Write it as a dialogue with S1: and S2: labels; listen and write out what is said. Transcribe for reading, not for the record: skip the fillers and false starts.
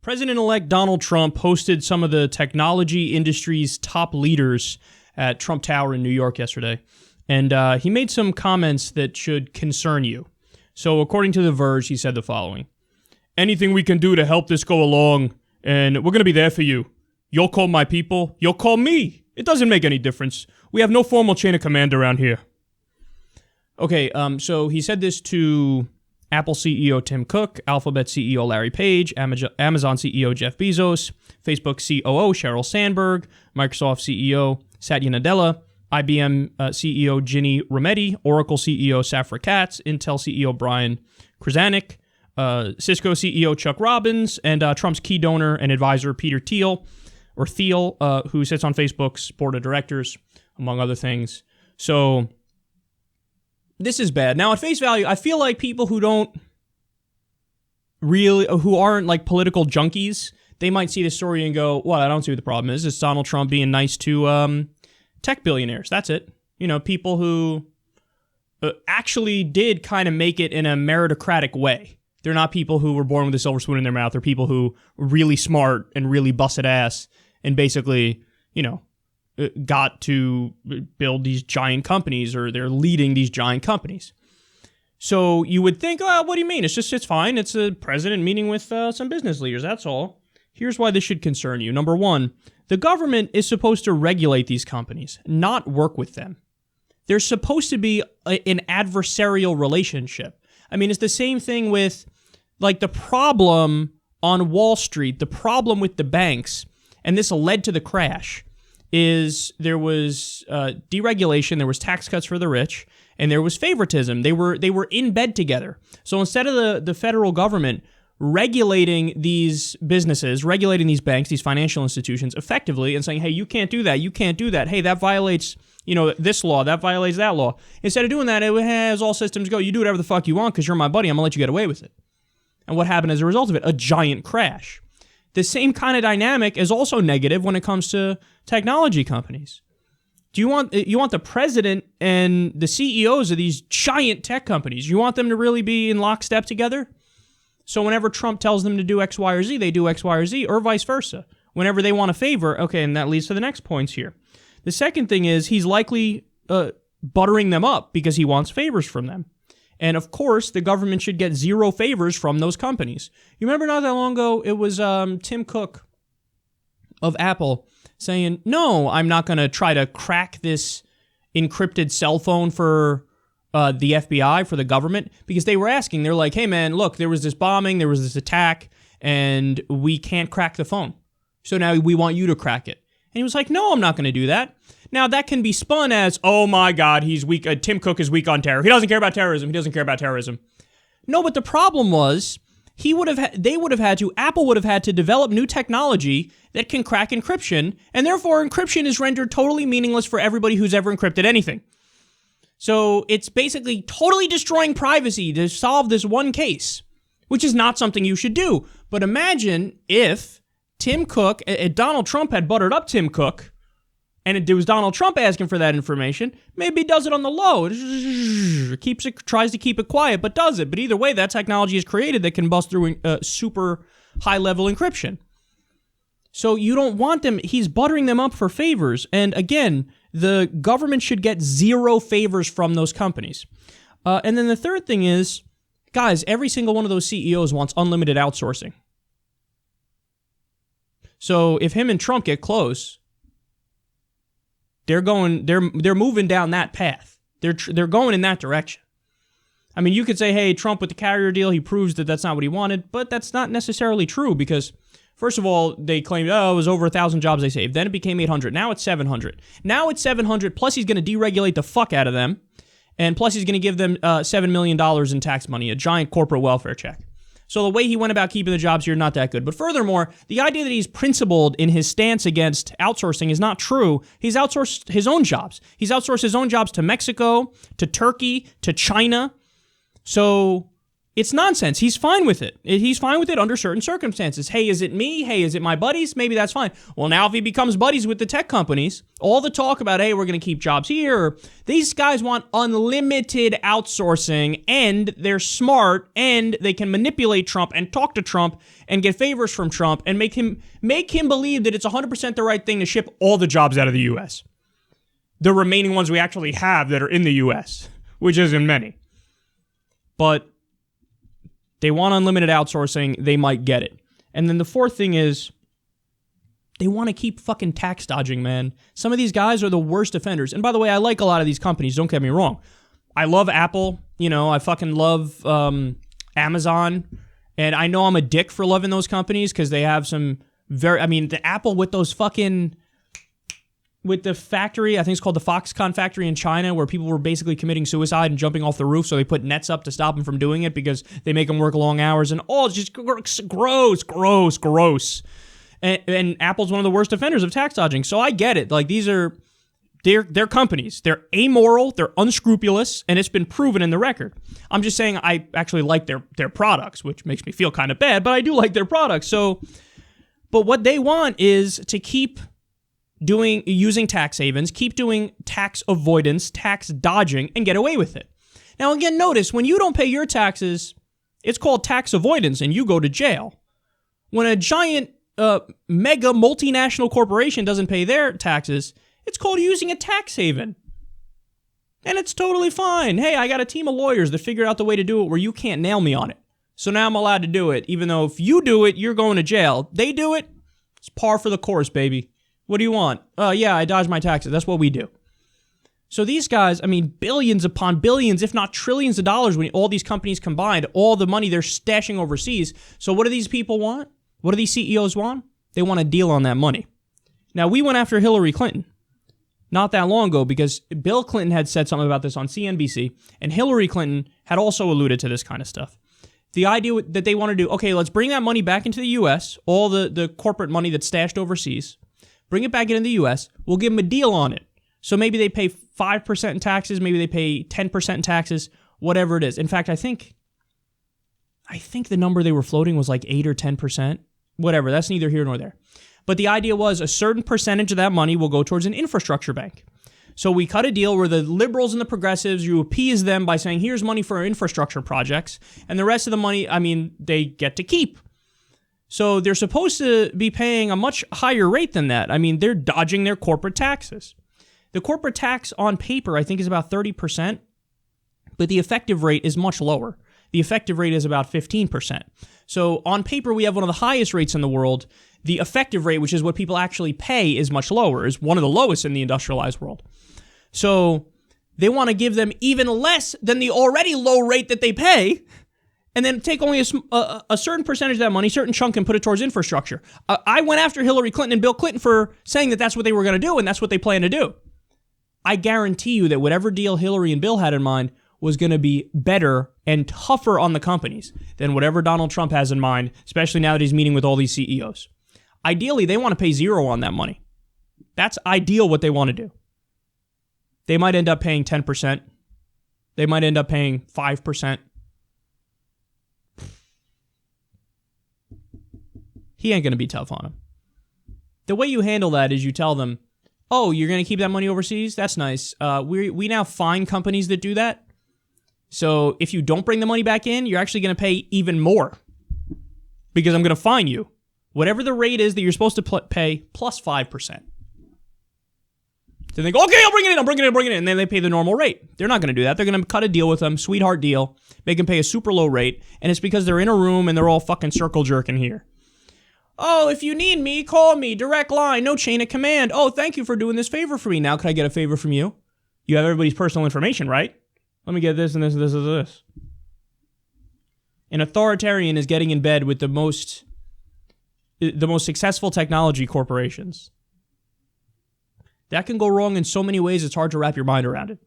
S1: President-elect Donald Trump hosted some of the technology industry's top leaders at Trump Tower in New York yesterday, and he made some comments that should concern you. So according to The Verge, he said the following: "Anything we can do to help this go along, and we're going to be there for you. You'll call my people, you'll call me. It doesn't make any difference. We have no formal chain of command around here." Okay, so he said this to Apple CEO Tim Cook, Alphabet CEO Larry Page, Amazon CEO Jeff Bezos, Facebook COO Sheryl Sandberg, Microsoft CEO Satya Nadella, IBM CEO Ginny Rometty, Oracle CEO Safra Catz, Intel CEO Brian Krzanich, Cisco CEO Chuck Robbins, and Trump's key donor and advisor Peter Thiel, who sits on Facebook's board of directors, among other things. So this is bad. Now, at face value, I feel like people who aren't like political junkies, they might see this story and go, well, I don't see what the problem is. It's Donald Trump being nice to tech billionaires. That's it. You know, people who actually did kind of make it in a meritocratic way. They're not people who were born with a silver spoon in their mouth. They're people who are really smart and really busted ass and basically, got to build these giant companies, or they're leading these giant companies. So you would think, oh, what do you mean? It's fine. It's a president meeting with some business leaders. That's all. Here's why this should concern you. Number one, the government is supposed to regulate these companies, not work with them. There's supposed to be an adversarial relationship. I mean, it's the same thing with like the problem on Wall Street, the problem with the banks, and this led to the crash, is there was deregulation, there was tax cuts for the rich, and there was favoritism. They were in bed together. So instead of the federal government regulating these businesses, regulating these banks, these financial institutions effectively, and saying, hey, you can't do that, you can't do that, hey, that violates this law, that violates that law. Instead of doing that, it has all systems go, you do whatever the fuck you want because you're my buddy, I'm going to let you get away with it. And what happened as a result of it? A giant crash. The same kind of dynamic is also negative when it comes to technology companies. You want the president and the CEOs of these giant tech companies, you want them to really be in lockstep together? So whenever Trump tells them to do X, Y, or Z, they do X, Y, or Z, or vice versa. Whenever they want a favor, okay, and that leads to the next points here. The second thing is he's likely buttering them up because he wants favors from them. And of course, the government should get zero favors from those companies. You remember not that long ago, it was Tim Cook of Apple saying, no, I'm not going to try to crack this encrypted cell phone for the FBI, for the government, because they were asking, they're like, hey man, look, there was this bombing, there was this attack, and we can't crack the phone. So now we want you to crack it. And he was like, no, I'm not going to do that. Now, that can be spun as, oh my God, he's weak. Tim Cook is weak on terror. He doesn't care about terrorism. He doesn't care about terrorism. No, but the problem was, Apple would have had to develop new technology that can crack encryption, and therefore encryption is rendered totally meaningless for everybody who's ever encrypted anything. So it's basically totally destroying privacy to solve this one case, which is not something you should do. But imagine if Tim Cook, Donald Trump had buttered up Tim Cook, and it was Donald Trump asking for that information. Maybe he does it on the low. Tries to keep it quiet, but does it. But either way, that technology is created that can bust through super high-level encryption. So you don't want them. He's buttering them up for favors. And again, the government should get zero favors from those companies. And then the third thing is, guys, every single one of those CEOs wants unlimited outsourcing. So if him and Trump get close, they're moving down that path. They're going in that direction. I mean, you could say, hey, Trump with the carrier deal, he proves that that's not what he wanted, but that's not necessarily true because, first of all, they claimed, it was over 1,000 jobs they saved. Then it became 800. Now it's 700. Now it's 700, plus he's going to deregulate the fuck out of them, and plus he's going to give them $7 million in tax money, a giant corporate welfare check. So the way he went about keeping the jobs here, not that good. But furthermore, the idea that he's principled in his stance against outsourcing is not true. He's outsourced his own jobs. He's outsourced his own jobs to Mexico, to Turkey, to China. So It's nonsense. He's fine with it. He's fine with it under certain circumstances. Hey, is it me? Hey, is it my buddies? Maybe that's fine. Well, now if he becomes buddies with the tech companies, all the talk about, hey, we're going to keep jobs here. These guys want unlimited outsourcing, and they're smart, and they can manipulate Trump and talk to Trump and get favors from Trump and make him believe that it's 100% the right thing to ship all the jobs out of the U.S. The remaining ones we actually have that are in the U.S., which isn't many. But they want unlimited outsourcing, they might get it. And then the fourth thing is, they want to keep fucking tax dodging, man. Some of these guys are the worst offenders. And by the way, I like a lot of these companies, don't get me wrong. I love Apple, I fucking love Amazon. And I know I'm a dick for loving those companies because they have some the Apple with those fucking... with the factory, I think it's called the Foxconn factory in China, where people were basically committing suicide and jumping off the roof, so they put nets up to stop them from doing it because they make them work long hours, and it's just gross. And Apple's one of the worst offenders of tax dodging, so I get it. Like, they're companies. They're amoral, they're unscrupulous, and it's been proven in the record. I'm just saying I actually like their products, which makes me feel kind of bad, but I do like their products. But what they want is to keep using tax havens, keep doing tax avoidance, tax dodging, and get away with it. Now, again, notice, when you don't pay your taxes, it's called tax avoidance, and you go to jail. When a giant, mega multinational corporation doesn't pay their taxes, it's called using a tax haven. And it's totally fine. Hey, I got a team of lawyers that figured out the way to do it where you can't nail me on it. So now I'm allowed to do it, even though if you do it, you're going to jail. They do it, it's par for the course, baby. What do you want? Yeah, I dodge my taxes. That's what we do. So these guys, billions upon billions, if not trillions of dollars, when all these companies combined, all the money they're stashing overseas. So what do these people want? What do these CEOs want? They want a deal on that money. Now, we went after Hillary Clinton not that long ago because Bill Clinton had said something about this on CNBC, and Hillary Clinton had also alluded to this kind of stuff. The idea that they want to do, okay, let's bring that money back into the U.S., all the corporate money that's stashed overseas, bring it back into the U.S., we'll give them a deal on it. So maybe they pay 5% in taxes, maybe they pay 10% in taxes, whatever it is. In fact, I think the number they were floating was like 8 or 10%. Whatever, that's neither here nor there. But the idea was a certain percentage of that money will go towards an infrastructure bank. So we cut a deal where the liberals and the progressives, you appease them by saying, here's money for our infrastructure projects, and the rest of the money, they get to keep. So they're supposed to be paying a much higher rate than that. They're dodging their corporate taxes. The corporate tax on paper, I think, is about 30%, but the effective rate is much lower. The effective rate is about 15%. So on paper, we have one of the highest rates in the world. The effective rate, which is what people actually pay, is much lower, is one of the lowest in the industrialized world. So they want to give them even less than the already low rate that they pay, and then take only a certain percentage of that money, certain chunk, and put it towards infrastructure. I went after Hillary Clinton and Bill Clinton for saying that that's what they were going to do, and that's what they plan to do. I guarantee you that whatever deal Hillary and Bill had in mind was going to be better and tougher on the companies than whatever Donald Trump has in mind, especially now that he's meeting with all these CEOs. Ideally, they want to pay zero on that money. That's ideal what they want to do. They might end up paying 10%. They might end up paying 5%. He ain't going to be tough on them. The way you handle that is you tell them, oh, you're going to keep that money overseas? That's nice. We now fine companies that do that. So if you don't bring the money back in, you're actually going to pay even more because I'm going to fine you. Whatever the rate is that you're supposed to pay plus 5%. Then they go, okay, I'll bring it in. And then they pay the normal rate. They're not going to do that. They're going to cut a deal with them, sweetheart deal, make them pay a super low rate. And it's because they're in a room and they're all fucking circle jerking here. Oh, if you need me, call me. Direct line, no chain of command. Oh, thank you for doing this favor for me. Now, can I get a favor from you? You have everybody's personal information, right? Let me get this and this and this and this. An authoritarian is getting in bed with the most successful technology corporations. That can go wrong in so many ways, it's hard to wrap your mind around it.